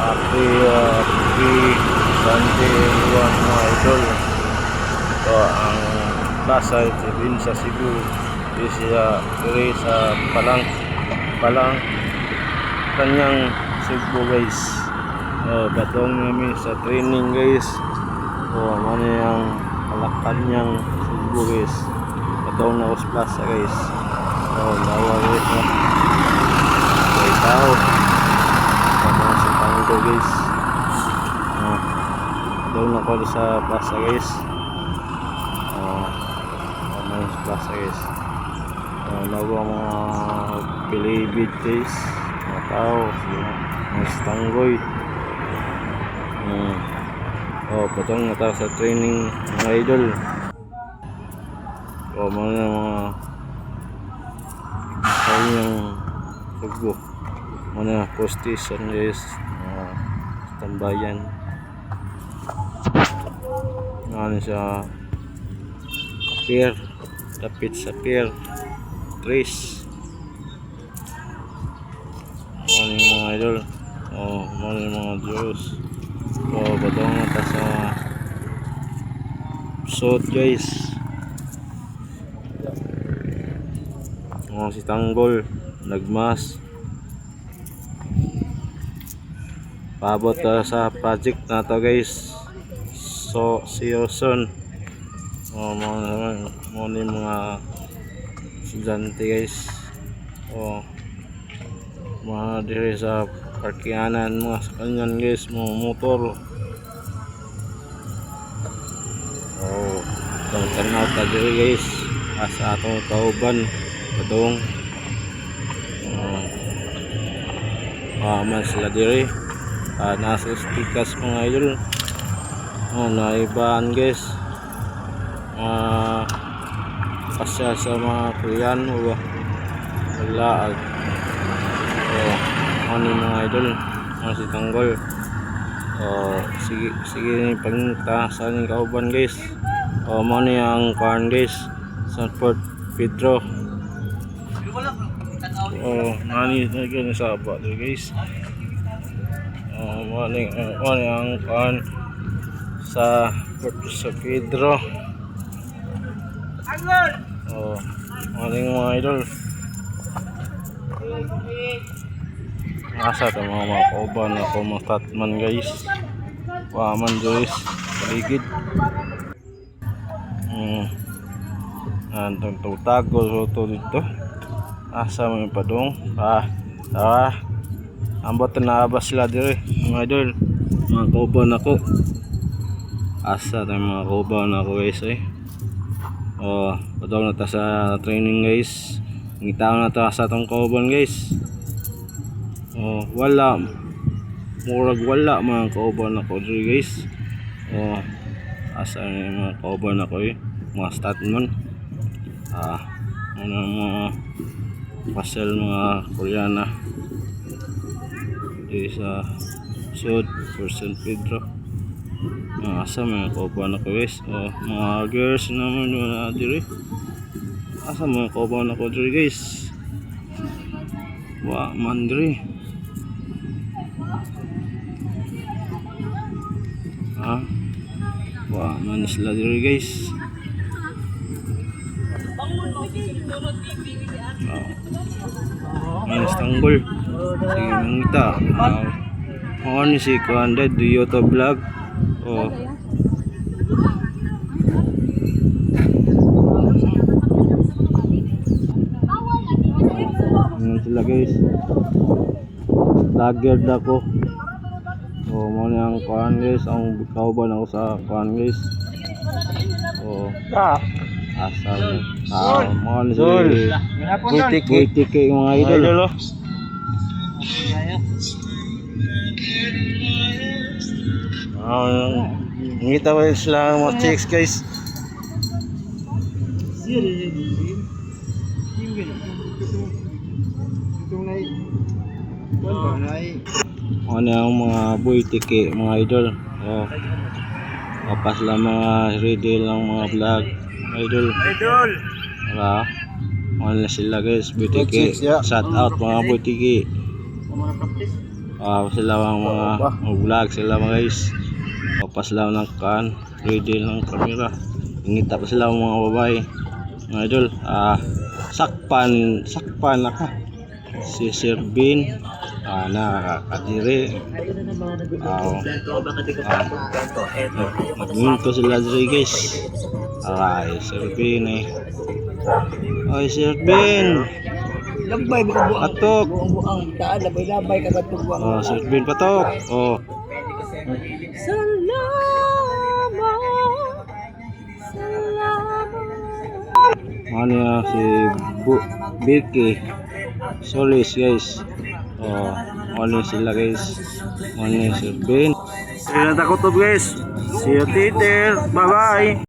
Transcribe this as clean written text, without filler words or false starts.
Happy Sunday everyone mga idol. Ito ang Plaza din sa Cebu. Di siya diri sa Palang kanyang Cebu guys. Batong namin sa training guys. Ano yung kanyang Cebu guys. Batong na Plaza guys. Lawa guys na. Okay, tao. Mga sa Tango guys. Doon ako sa plaza guys. Mga sa plaza guys. Nawa mga pilibid guys. Mga tao. Mga sa Tanggoy. Patong na tayo sa training mga idol. Mga kanyang Cebu. Mana post station guys, tambayan. Ano siya pier, tapit sa pier, trace. Ano yung mga idol? Ano yung mga Diyos? Batong nata sa suit guys. Si Tanggol, nagmas. Paabot sa project na to guys. So see you soon. Mga estudyante guys. Mga diri sa parkinganan mga sa kanyan guys, mga motor. Tanaw ta diri guys. Asa atong kauban padong. Man sila diri. Nasa stikas mga idol. Naibaan guys. Pasya sa mga Korean. Wala. Ano mga idol. Si Tanggol. Sige pangtasan yung kauban guys. Ano yung kuhan guys. San Pedro. Nani na sa abot guys. Ano ang kuhan sa Pedro. Ano yung mga idol. Asa ito mga kauban ako mga tatman guys. Waman guys paligid. Antong tago so dito. Asa mo yung padong. Ambot na abas sila diri mga idol. Mga kauban ako. Asa tayo mga kauban ako guys padong na ta sa training guys. Ngitaw na ta sa itong kauban guys. Wala. Murag wala mga kauban ako diri guys. Asa yung mga kauban ako mga statman. Mga pasel mga Koreana di sa Sud San Pedro. Asa mga kauban ako guys. Mga girls naman na diri. Asa mga kauban ako diri guys. Man diri. Man sila diri guys. Mas Tanggol. Sige mangita. Ni si Kuanda do YouTube vlog. Sila guys. Vlogger ako. Mo ni ang kuan guys, ang kauban ako sa kuan guys. Asal mo ni Tiki mga idol. Ngita ba sila mga chicks guys. Ano yung mga boy tiki mga idol. Kapas lang mga ready lang mga vlog idol. Ano na sila guys, boy tiki. Shout out mga boy tiki. Sila mga vlog sila mga guys. Papas lang ng kan, ready ng camera. Ingita pa sila mga babae. Mga idol, sakpan na ka. Si Sir Bin, nakakadiri. Nagminto sila diri guys. Ay, Sir Bin eh. Ay, Sir Bin. Labay mga buang. Patok. Buang daan labay kagat buang. Sir Bin patok. Ano ya si Vicky Solis guys. Ano sila guys. Ano Sir Ben. Sila takotob guys. See you later. Bye bye.